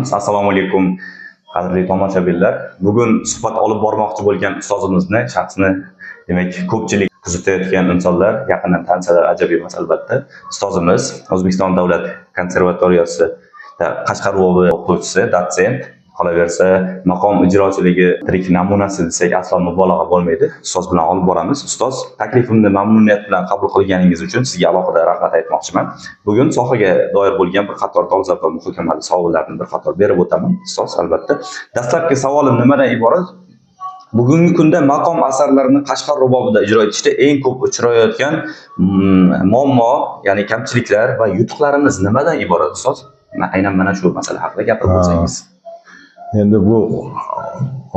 Assalomu alaykum, qadrli tomoshabinlar. Bugun suhbat olib bormoqchi bo'lgan ustozimizni shaxsini demak ko'pchilik kuzatayotgan insonlar yaqindan tansalar ajab emas albatta. Ustozimiz O'zbekiston Davlat konservatoriyasida Qashqar viloyati o'qituvchisi, dotsent. Qolaversa, maqom ijrochiligi tirik namunasi desak aslo mubolag'a bo'lmaydi. Ustoz bilan olib boramiz. Ustoz, taklifimni mamnuniyat bilan qabul qilganingiz uchun sizga alohida rahmat aytmoqchiman. Bugun sohaga doir bo'lgan bir qator dolzarb va muhokamali savollarni bir qator berib o'taman. Ustoz, albatta. Dastlabki savolim nimadan iborat? Bugungi kunda maqom asarlarini Qashqar rubobida ijro etishda eng ko'p uchrayotgan muammo, ya'ni kamchiliklar va yutuqlarimiz nimadan iborat, ustoz? Aynan mana shu masala haqida gapirib o'tsangiz. Endi bu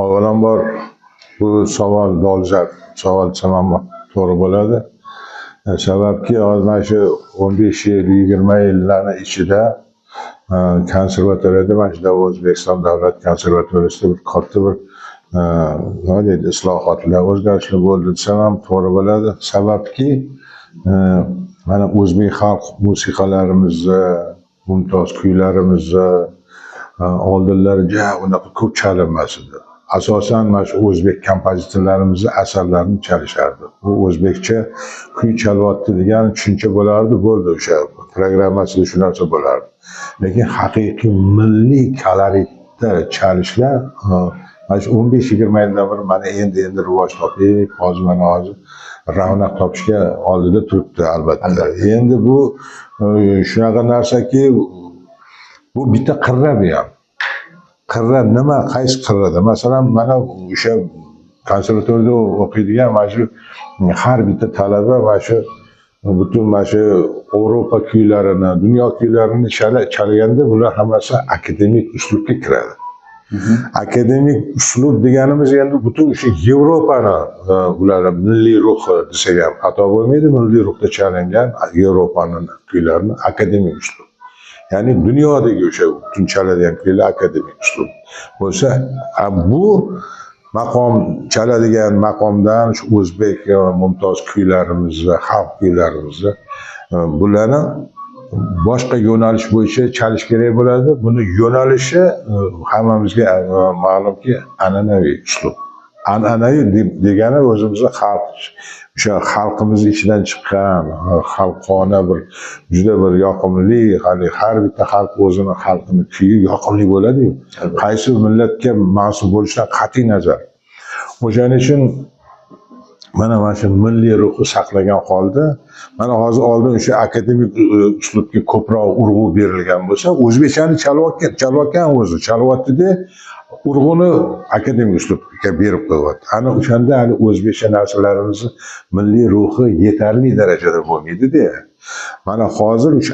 avvalambor bu savol dolzarb savol desam to'g'ri bo'ladi. Sababki mana shu 15 yil, 20 yillarning ichida konservatoriyada, mana shu O'zbekiston Davlat konservatoriyasida bir katta bir nima deydi, islohotlar, o'zgarishlar bo'ldi desam ham to'g'ri bo'ladi. Sababki mana o'zbek xalq musiqalarimizni, mumtoz kuylarimizni oldinlari unaqa ko'p chalinmas edi. Asosan mana shu o'zbek kompozitorlarimizni asarlarini chalishardi. Bu o'zbekcha kuy chalyapti degan tushuncha bo'lardi, bo'ldi, o'sha programmasida shu narsa bo'lardi. Lekin haqiqiy milliy koloritda chalishlar mana shu 15-20 yildan beri mana endi rivoj topib, hozir ravnaq topishga oldida turibdi albatta. Endi bu shunaqa narsaki, bu bitta qirra bu ham. Qirra nima, qaysi qirrada? Masalan, mana o'sha konservatoriyada o'qiydigan mana shu har bitta talaba mana shu butun mana shu Yevropa kuylarini, dunyo kuylarini chalganda bular hammasi akademik uslubga kiradi. Akademik uslub deganimiz endi butun o'sha Yevropani ular milliy ruhi desak ham xato bo'lmaydi. Milliy ruhda chalingan Yevropaning kuylarini akademik uslub. Ya'ni dunyodagi o'sha butun chaladigan kuylar akademik uslub bo'lsa, bu maqom chaladigan maqomdan shu o'zbek mumtoz kuylarimizni, xalq kuylarimizni bularni boshqa yo'nalish bo'yicha chalish kerak bo'ladi. Buni yo'nalishi hammamizga ma'lumki an'anaviy uslub. An'anaviy degani o'zimizni xalq, o'sha xalqimiz ichidan chiqqan xalqona bir juda bir yoqimli, har bitta xalq o'zini xalqini kuyi yoqimli bo'ladi-yu. Qaysi millatga mansub bo'lishidan qat'iy nazar. O'shaning uchun mana shu milliy ruhni saqlagan holda, mana hozir oldin o'sha akademik uslubga ko'proq urg'u berilgan bo'lsa, o'zbekchani chalyotgan o'zi chalyapti-da, urg'uni akademik uslubga berib qo'yapti. Ana o'shanda hali o'zbekcha narsalarimizni milliy ruhi yetarli darajada bo'lmaydi-da. Mana hozir o'sha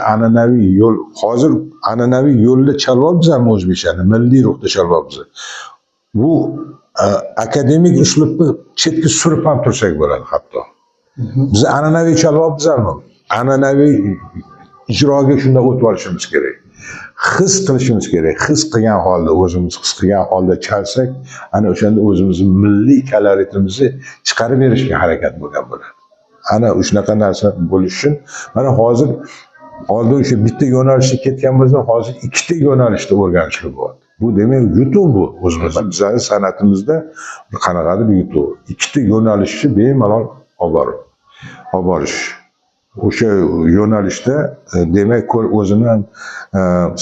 an'anaviy yo'lda chalyapmiz ham o'zbekchani, milliy ruhda chalyapmiz. Bu akademik uslubni chetga surib ham tursak bo'ladi hatto. Biz an'anaviy chalyapmiz ham, an'anaviy ijroga shunda o'tib olishimiz kerak. His qilishimiz kerak. His qilgan holda, o'zimiz his qilgan holda chalsak, ana o'shanda o'zimizning milliy koloritimizni chiqarib berishga harakat bo'lgan bo'ladi. Ana shunaqa narsa bo'lish uchun mana hozir oldin o'sha bitta yo'nalishda ketgan bo'lsa, hozir ikkita yo'nalishda o'rganishlar bo'lyapti. Bu demak yutuq bu bizning san'atimizda qanaqadir yutuq. Ikkita yo'nalishni bemalol olib borish. O'sha yo'nalishda demak o'zining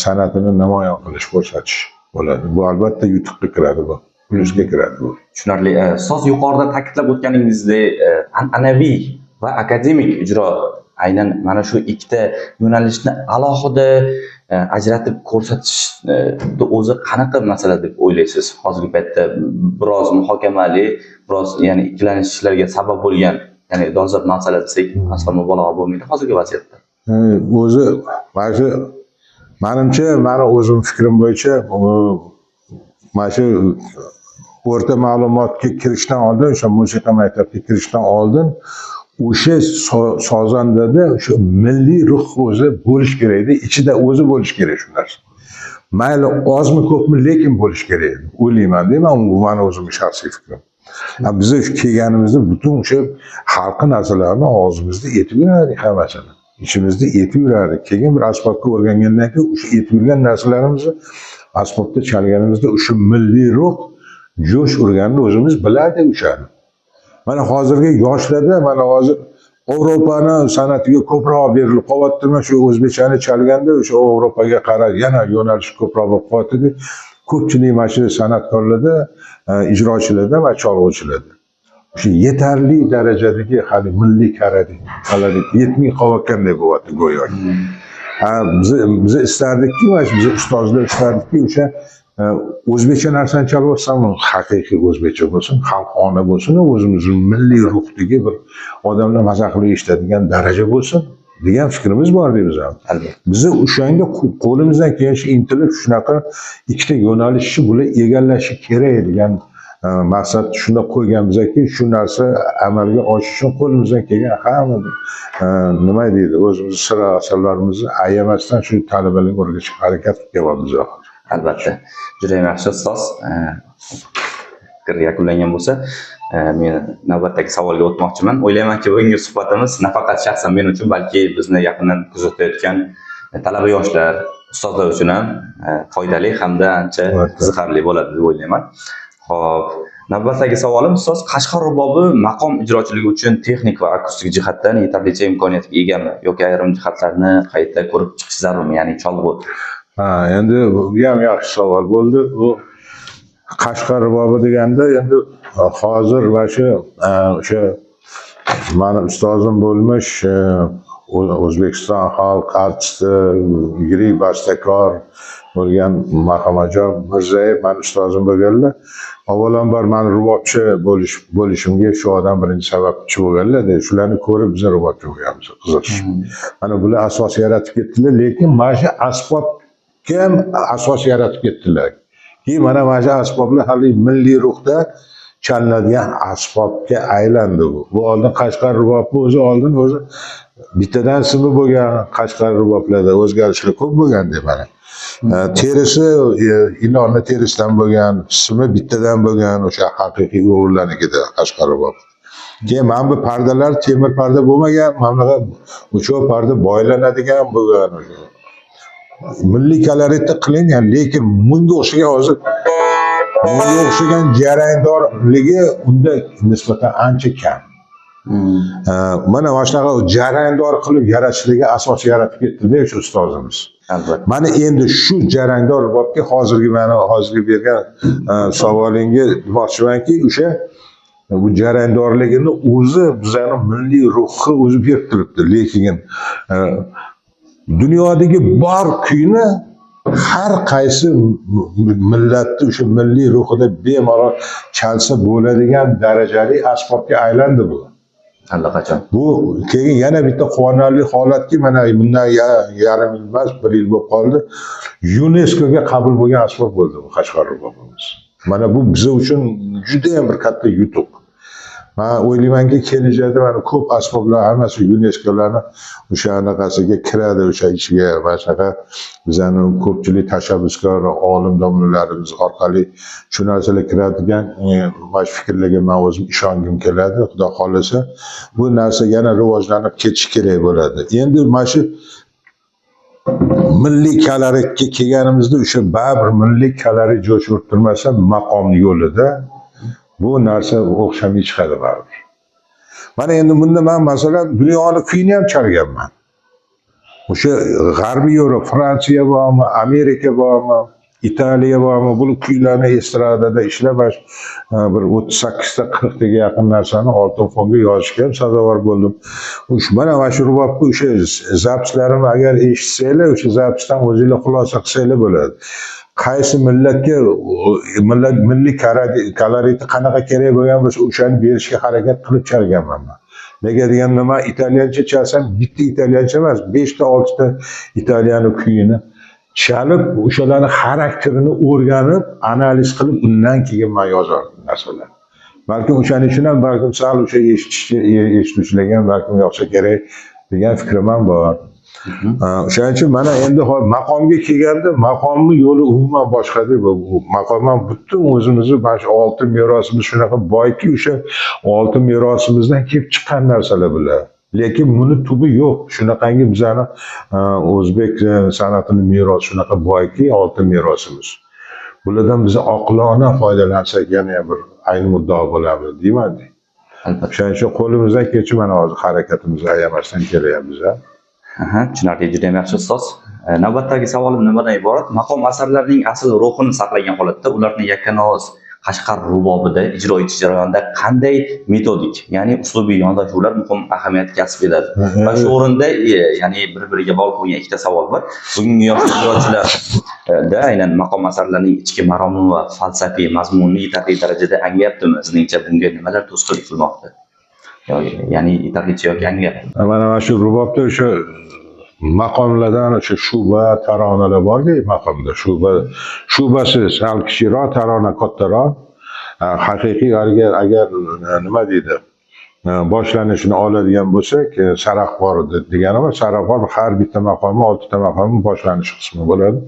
san'atini namoyon qilish, ko'rsatish bo'ladi. Bu albatta yutuqqa kiradi, bu plyusga kiradi bu. Tushunarli. Ustoz, yuqorida ta'kidlab o'tganingizdek, an'anaviy va akademik ijro aynan mana shu ikkita yo'nalishni alohida ajratib ko'rsatish o'zi qanaqa masala deb o'ylaysiz? Hozirgi paytda biroz muhokamali, biroz ya'ni ikkilanishlarga sabab bo'lgan, ya'ni dolzarb masala desak aslo mubolag'a bo'lmaydi hozirgi vaziyatda. O'zi mana shu menimcha, meni o'zim fikrim bo'yicha mana shu o'rta ma'lumotga kirishdan oldin, o'sha musiqa maktabiga kirishdan oldin o'sha sozandada o'sha milliy ruh o'zi bo'lish kerak-da, ichida o'zi bo'lish kerak shu narsa. Mayli ozmi ko'pmi, lekin bo'lish kerak o'ylayman-da, bu meni o'zimning shaxsiy fikrim. Biz kelganimizda butun o'sha xalqi narsalarni og'zimizda etib yurardik hammasini. ichimizda etib yurardik. Keyin bir asbobga o'rgangandan keyin o'sha etib yurgan narsalarimizni asbobda chalganimizda o'sha milliy ruh jo'sh urganini o'zimiz biladi o'shani. Mana hozirgi yoshlarda mana hozir Yevropani san'atiga ko'proq berilib qolyapti. Shu o'zbekchani chalganda o'sha Yevropaga qarab yana yo'nalish ko'proq bo'lib qolyapti. Ko'pchilik mana shu san'atkorlarda, ijrochilarda va cholg'uvchilarda shu yetarli darajadagi hali milliy kalorit yetmay qolayotganday bo'lyapti go'yoki. Biz istardikki, biz ustozlar istardikki o'sha o'zbekcha narsani chalyapsam haqiqiy o'zbekcha bo'lsin, xalqona bo'lsin, o'zimizning milliy ruhdagi bir odamlar maza qilib eshitadigan daraja bo'lsin degan fikrimiz bor deymiz ham. Biz o'shanga qo'limizdan kelgancha intilib shunaqa ikkita yo'nalishni bular egallashi kerak degan maqsad shunda qo'yganmizki, shu narsa amalga oshishi uchun qo'limizdan kelgan hamma nima deydi, o'zimiz sirlarimizni ayamasdan shu talabalarga o'rgatishga harakat qilyapmiz. Albatta. Juda ham yaxshi ustoz. Fikr yakunlangan bo'lsa, men navbatdagi savolga o'tmoqchiman. O'ylaymanki, bugungi suhbatimiz nafaqat shaxsan men uchun, balki bizni yaqindan kuzatayotgan talaba yoshlar, ustozlar uchun ham foydali hamda ancha qiziqarli bo'ladi deb o'ylayman. Xo'p, navbatdagi savolim ustoz, Qashqar rubobi maqom ijrochiligi uchun texnik va akustik jihatdan yetarlicha imkoniyatga egami yoki ayrim jihatlarni qayta ko'rib chiqish zarurmi, ya'ni cholg'u? Endi bu ham yaxshi savol bo'ldi. Bu Qashqar rubobi deganda endi hozir va o'sha mani ustozim bo'lmish O'zbekiston xalq artisti, yirik bastakor bo'lgan Marhamajon Mirzayev mani ustozim bo'lganlar. Avvalambor mani rubobchi bo'lishimga shu odam birinchi sababchi bo'lganlar-da. Shularni ko'rib biz rubobchi bo'lganmiz, qiziqish. Mana bular asos yaratib ketdilar, lekin mana shu asbobga asos yaratib ketdilar. Keyin mana shu asboblar hali milliy ruhda chalinadigan asbobga aylandi bu. Bu oldin Qashqar rubobi o'zi bittadan simi bo'lgan Qashqar ruboblarda o'zgarishlar ko'p bo'lgan deb mana. Terisi ilonni terisidan bo'lgan, simi bittadan bo'lgan o'sha haqiqiy o'g'illarnikida Qashqar rubobi. Keyin mana bu pardalar temir parda bo'lmagan, mana o'sha parda boylanadigan bo'lgan. Milliy kaloritda qilingan, lekin bunga o'xshagan hozir bunga o'xshagan jarayondorligi unda nisbatan ancha kam. Mana shunaqa jarayondor qilib yaratishligiga asos yaratib ketdi-da shu ustozimiz. Albatta. Mana endi shu jarayondor bobga hozirgi bergan savolingga demoqchimanki, o'sha bu jarayondorligini o'zi bizning milliy ruhni o'zi berib turibdi, lekin dunyodagi bor kuyni har qaysi millatni o'sha milliy ruhida bemalol chalsa bo'ladigan darajali asbobga aylandi bu. Allaqachon. Bu keyin yana bitta quvonarli holatki, mana bundan yarim yil emas, 1 yil bo'lib qoldi. UNESCOga qabul bo'lgan asbob bo'ldi bu Qashqar rubobimiz. Mana bu biz uchun juda ham bir katta yutuq. Men o'ylaymanki, kelajakda mana ko'p asboblar hammasi UNESCOlarning o'sha anaqasiga kiradi, o'sha ichiga va shunaqa bizning ko'pchilik tashabbuskor olim domlalarimiz orqali shu narsalar kiradigan mana fikrlarga men o'zim ishongim keladi. Xudo xolasa bu narsa yana rivojlanib ketishi kerak bo'ladi. Endi mana shu milliy kaloritga kelganimizda o'sha baribir milliy kalorit jo'sh urtirmasa maqom yo'lida bu narsa o'xshamay chiqadi baribir. Mana endi bunda men masalan dunyoning kuyini ham chalganman. O'sha G'arbiy Yevropa, Fransiya bormi, Amerika bormi, Italiya bormi, bu kuylarni estradada ishlab bir 38 ta 40 taga yaqin narsani oltin fonga yozishga ham sazovor bo'ldim. Mana shu rubobni o'sha zapslarimni agar eshitsanglar, o'sha zapsdan o'zingizlar xulosa qilsanglar bo'ladi. Qaysi millatga milliy kaloriti qanaqa kerak bo'lgan bo'lsa, o'shani berishga harakat qilib chalganman men. Nega deganda men italyancha chalsam, bitta italyancha emas, 5 ta 6 ta italyan kuyini chalib, o'shalarning xarakterini o'rganib, analiz qilib, undan keyin men yozardim narsalar. Balki o'shaning uchun ham balkim sal o'sha eshituvchilarga ham balkim yoqsa kerak degan fikrim ham bor. O'shaning uchun mana endi maqomga kelganda maqomni yo'li umuman boshqa deb, bu maqomdan butun o'zimizni mana shu oltin merosimiz shunaqa boyki, o'sha oltin merosimizdan kelib chiqqan narsalar bular. Lekin buni tubi yo'q. Shunaqangi bizani o'zbek san'atini merosi shunaqa boyki, oltin merosimiz. Bulardan biz oqilona foydalansak yana bir ayni muddao bo'lamiz, deyman. Albatta. Shuning uchun qo'limizdan kelchi mana hozir harakatimizni ayamasdan kelyapmiz. Tushunarli, juda ham yaxshi ustoz. Navbatdagi savolim nimadan iborat? Maqom asarlarning asl ruhini saqlagan holatda ularni yakkanoz Qashqar rubobida ijro etish jarayonida qanday metodik, ya'ni uslubiy yondashuvlar muhim ahamiyat kasb etadi? Va shu o'rinda ya'ni bir-biriga bog'liq bo'lgan ikkita savol bor. Bugungi yosh ijrochilarda aynan maqom asarlarning ichki maromi va falsafiy mazmunini yetarli darajada anglayaptimi? Sizningcha bunga nimalar to'sqinlik qilmoqda? Ya'ni yetarlicha yoki anglayapti? Mana shu rubobda o'sha maqomlardan o'sha shuba, taronalar borku maqomda. Shubasi sal kichikroq, tarona kattaroq. Haqiqiy agar nima deydi? Boshlanishini oladigan bo'lsak, saraqbor degani va saraqbor har bitta maqomi 6 ta maqomning boshlanish qismi bo'ladi.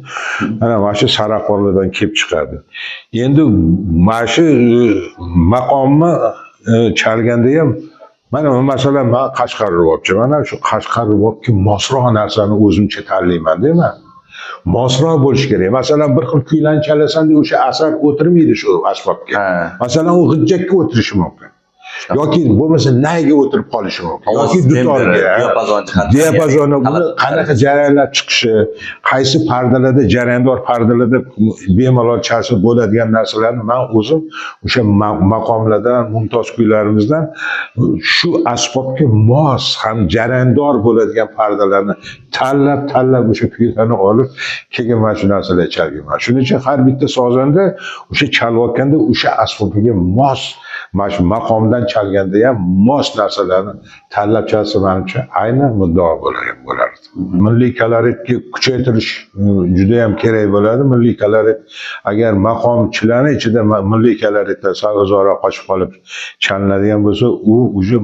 Mana shu saraqborlardan kelib chiqadi. Endi mana shu maqomni chalganda ham mana masalan men Qashqar rubobchi. Mana shu Qashqar rubobga mosroq narsani o'zimcha tanlayman, deyman. Mosroq bo'lish kerak. Masalan, bir xil kuylarni chalasanda o'sha asar o'tirmaydi shu asbobga. Masalan, u g'ijjakka o'tirishi mumkin. Yoki bo'lmasa nayga o'tirib qolishi mumkin. Yoki dutorga, diapazonni buni qanaqa jarayonlar chiqishi, qaysi pardalarda, jarayondor pardalarda bemalol chalsa bo'ladigan narsalarni men o'zim o'sha maqomlardan, mumtoz kuylarimizdan shu asbobga mos ham jarayondor bo'ladigan pardalarni tanlab o'sha kuylarni olib keyin mana shu narsalar chalganman. Shuning uchun har bitta sozanda o'sha chalayotganda o'sha asbobiga mos mana shu maqomdan chalganda ham mos narsalarni tanlab chalsa menimcha aynan muddao bo'lardi. Milliy koloritga kuchaytirish juda ham kerak bo'ladi. Milliy kolorit agar maqomchilarning ichida milliy koloritda sal o'zaro qochib qolib chalinadigan bo'lsa, u уже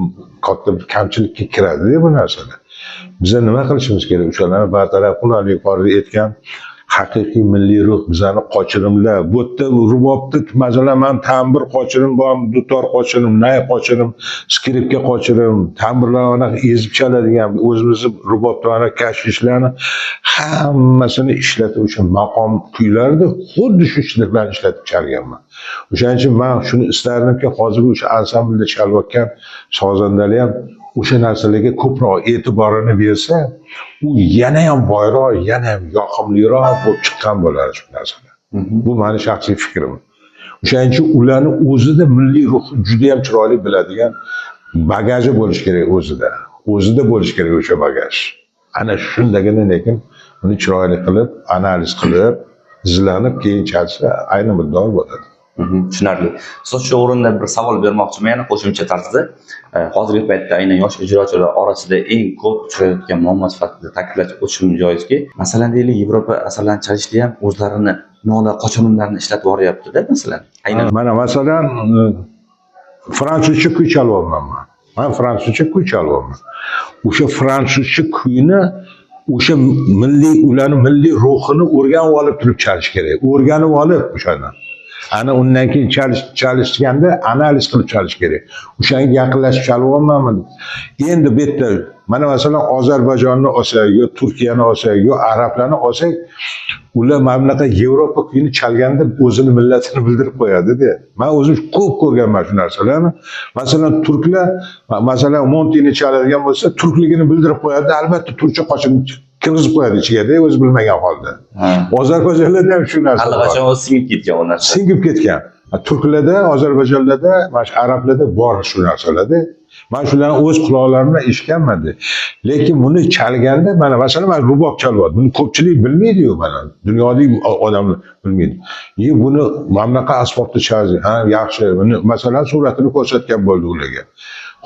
katta bir kamchilikka kiradi bu narsalar. Biza nima qilishimiz kerak? O'shalarni bartaraf qilib yuqorida aytgan haqiqiy milliy ruh bizani qochirimlar. Bu yerda rubobda masalan men tambur qochirim bor, dutor qochirim, nay qochirim, skripka qochirim, tamburlarni ezib chaladigan o'zimizni rubobda kashishlarni hammasini ishlatib o'sha maqom kuylarida xuddi shu ishlarni ishlatib chalganman. O'shaning uchun men shuni istardimki, hozirgi o'sha ansamblda chalayotgan sozandalar ham o'sha narsalarga ko'proq e'tiborini bersa, u yana ham boyroq, yana ham yoqimliroq bo'lib chiqqan bo'ladi shu narsalar. Bu meni shaxsiy fikrim. O'shaning uchun ularni o'zida milliy ruh juda ham chiroyli biladigan bagaji bo'lish kerak o'zida. O'zida bo'lish kerak o'sha bagaj. Ana shundagina lekin uni chiroyli qilib, analiz qilib, izlanib keyin chalsa ayni muddao bo'ladi. Tushunarli. Siz shu o'rinda bir savol bermoqchiman, yana qo'shimcha tarzda. Hozirgi paytda aynan yosh ijrochilar orasida eng ko'p uchrayotgan muammo sifatida ta'kidlab o'tishim joizki, masalan deylik, Yevropa asarlarini chalishda ham o'zlarini nola qochirimlarini ishlatib boryapti-da, masalan. Aynan mana masalan fransuzcha kuy chalyapman men. Men fransuzcha kuy chalyapman. O'sha fransuzcha kuyni o'sha ularning milliy ruhini o'rganib olib turib chalish kerak. O'rganib olib o'shani. Ana undan keyin chalishganda analiz qilib chalish kerak. O'shanga yaqinlashib chalyapmanmi? Endi bu yerda mana masalan Ozarbayjonni olsak, yo Turkiyani olsak, yo arablarni olsak, ular mamlakat Yevropa kuyini chalganda o'zini millatini bildirib qo'yadi-da. Men o'zim ko'p ko'rganman shu narsalarni. Masalan turklar masalan Montini chaladigan bo'lsa, turkligini bildirib qo'yadi. Albatta turkcha qo'shiq kirgizib qo'yadi ichiga-da, o'zi bilmagan holda. Ozarbayjonlarda ham shu narsa. allaqachon o'zi singib ketgan u narsa. Singib ketgan. Turklarda, Ozarbayjonlarda, mana shu arablarda bor shu narsalarda. Men shularni o'z quloqlarimdan eshitganman. Lekin buni chalganda mana masalan men rubob chalyapman. Buni ko'pchilik bilmaydi-yu mana. Dunyodagi odamlar bilmaydi. Buni mamlakat asbobda chaldi. Ha, yaxshi. Buni masalan suratini ko'rsatgan bo'ldi ularga.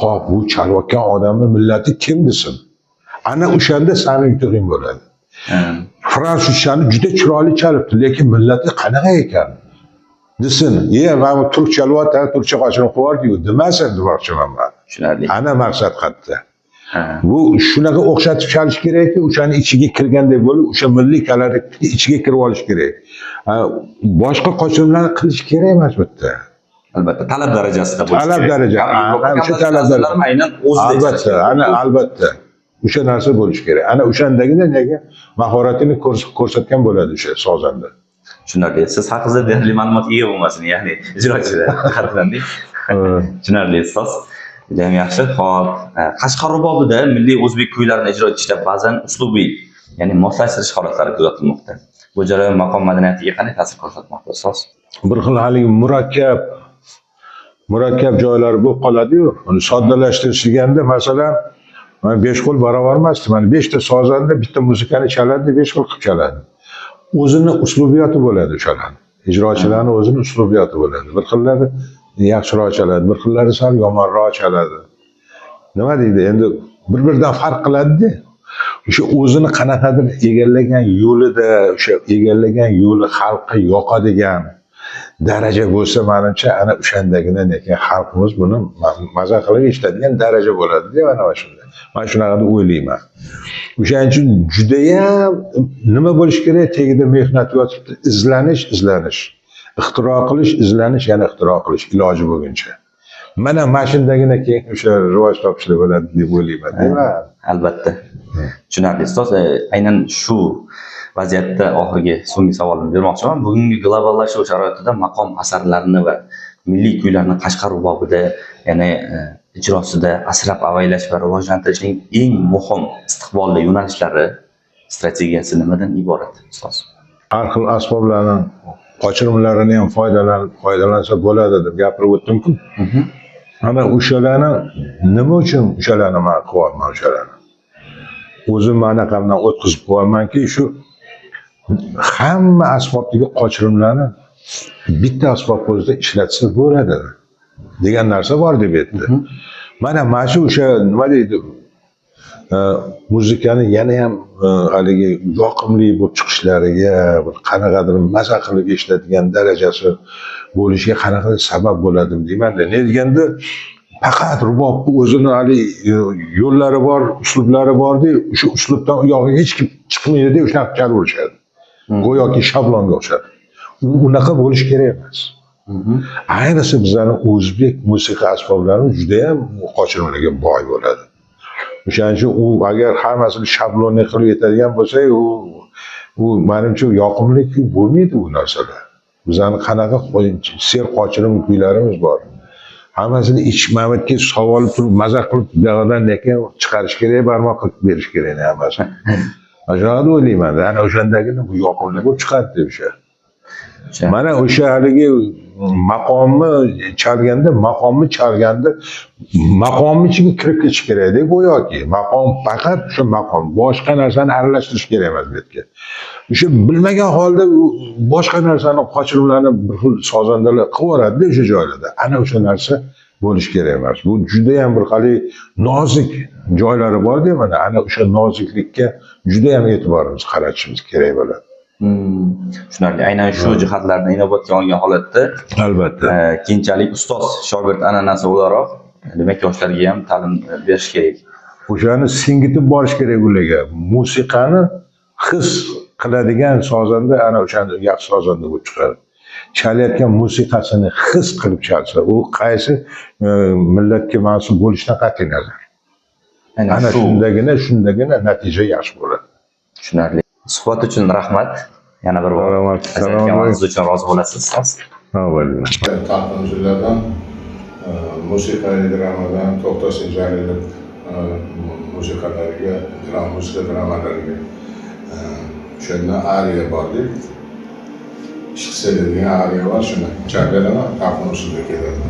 Xo'p, bu chalayotgan odamning millati kim desin? Ana o'shanda sani yutug'ing bo'ladi. Fransuzchani juda chiroyli chalibdi, lekin millati qanaqa ekan? Desin, men turk chalyapti, turkcha qo'shiq qo'yardi-yu, demasin demoqchiman men. Tushunarli. Ana maqsad qayerda. Bu shunaqa o'xshatib chalish kerakki, o'shani ichiga kirgandek bo'lib, o'sha milliy koloritni ichiga kirib olish kerak. Boshqa qo'shiqlarni qilish kerak emas bu yerda. Albatta, talab darajasida bo'lishi Talab kerak. daraja. Yevropa O'sha kabi talab ta'sirlar daraja. aynan o'zida Albatta, ana albatta. O'sha narsa bo'lishi kerak. Ana o'shandagina nega mahoratini ko'rsatgan bo'ladi o'sha sozanda. Tushunarli. Siz haqingizda deyarli ma'lumotga ega bo'lmasin, ya'ni ijrochilar jihatdan-da. Tushunarli ustoz. Juda ham yaxshi. Xo'p, Qashqar rubobida milliy o'zbek kuylarini ijro etishda ba'zan uslubiy, ya'ni moslashtirish holatlari kuzatilmoqda. Bu jarayon maqom madaniyatiga qanday ta'sir ko'rsatmoqda, ustoz? Bir xil haligi murakkab joylari bo'lib qoladi-yu. Uni soddalashtirishganda masalan, mana 5 qo'l barobar emasdi. Mana 5 ta sozanda bitta muzikani chaladi, 5 xil qilib chaladi. O'zini uslubiyati bo'ladi o'shalar. Ijrochilarning o'zini uslubiyati bo'ladi. Bir xillari yaxshiroq chaladi, bir xillari sal yomonroq chaladi. Nima deydi? Endi bir-biridan farq qiladi-da. O'sha o'zini qanaqadir egallagan yo'lida, o'sha egallagan yo'li xalqqa yoqadigan daraja bo'lsa, menimcha ana o'shandagina lekin xalqimiz buni maza qilib eshitadigan daraja bo'ladi-da, mana shunday. Men shunaqa deb o'ylayman. O'shaning uchun judayam nima bo'lish kerak? Tagida mehnat yotibdi, izlanish. Ixtiro qilish, izlanish, yana ixtiro qilish iloji bo'lguncha. Mana shundagina keyin o'sha rivoj topishlar bo'ladi deb o'ylayman. Albatta. Tushunarli ustoz. Aynan shu vaziyatda oxirgi so'nggi savolimni bermoqchiman. Bugungi globallashuv sharoitida maqom asarlarini va milliy kuylarni Qashqar rubobida, ya'ni ijrosida asrab-avaylash va rivojlantirishning eng muhim istiqbolli yo'nalishlari, strategiyasi nimadan iborat, ustoz? Har xil asboblarning qochirimlarini ham foydalansa bo'ladi deb gapirib o'tdim-ku. Ana o'shalarni nima uchun o'shalarni men qilyapman o'shalarni? O'zim manaqamdan o'tkazib qo'yamanki, shu hamma asbobdagi qochirimlarni bitta asbob o'zida ishlatsa bo'ladi degan narsa bor deb aytdi. Mana shu o'sha nima deydi? Muzikani yana ham haligi yoqimli bo'lib chiqishlariga, qanaqadir maza qilib eshitadigan darajasi bo'lishiga qanaqadir sabab bo'ladi deyman-da. Ne deganda faqat rubobni o'zini hali yo'llari bor, uslublari bor-da, o'sha uslubdan u yog'iga hech kim chiqmaydi-da, o'shanaqa chalaverishadi. Go'yoki shablonga o'xshadi. Unaqa bo'lish kerak emas. Ayniqsa bizning o'zbek musiqa asboblari juda ham qochirimlarga boy bo'ladi. O'shaning uchun u agar hammasini shablonli qilib yetadigan bo'lsa, u menimcha yoqimli kuy bo'lmaydi bu narsalar. Bizning qanaqa ser qochirim kuylarimiz bor. Hammasini ichmamitga savol turib, maza qilib buyog'idan lekin chiqarish kerak, barmoq qilib berish kerak hammasini. Ajoyib o'ylayman. Ana o'shandagina bu yoqimli bo'lib chiqadi o'sha. Mana o'sha haligi maqomni chalganda maqomni ichiga kirib ketish kerak-da, go'yoki. Maqom faqat o'sha maqom, boshqa narsani aralashtirish kerak emas bu yerga. O'sha bilmagan holda boshqa narsani qochirimlarni bir xil sozandalar qilib yuboradi o'sha joylarda. Ana o'sha narsa bo'lish kerak emas. Bu juda ham bir hali nozik joylari bor-da, mana ana o'sha noziklikka juda ham e'tiborimiz qaratishimiz kerak bo'ladi. Tushunarli. Aynan shu jihatlarni inobatga olgan holatda albatta keyinchalik ustoz shogird an'anasi o'laroq demak yoshlarga ham ta'lim berish kerak. O'shani singitib borish kerak ularga. Musiqani his qiladigan sozanda ana o'shani yaxshi sozanda bo'lib chiqadi. Chalayotgan musiqasini his qilib chalsa, u qaysi millatga mansub bo'lishidan qat'iy nazar. Ana shundagina natija yaxshi bo'ladi. Tushunarli. Suhbat uchun rahmat. Yana bir bor aytganingiz uchun rozi bo'lasiz. Ha, bo'ldi. Taqdimchilardan musiqali dramadan To'xtasin Jalilov musiqalariga, musiqa dramalariga o'shandan ariya bordik. Ishqi degan ariya bor, shuni chaqiraman, taqdim usulida keladi.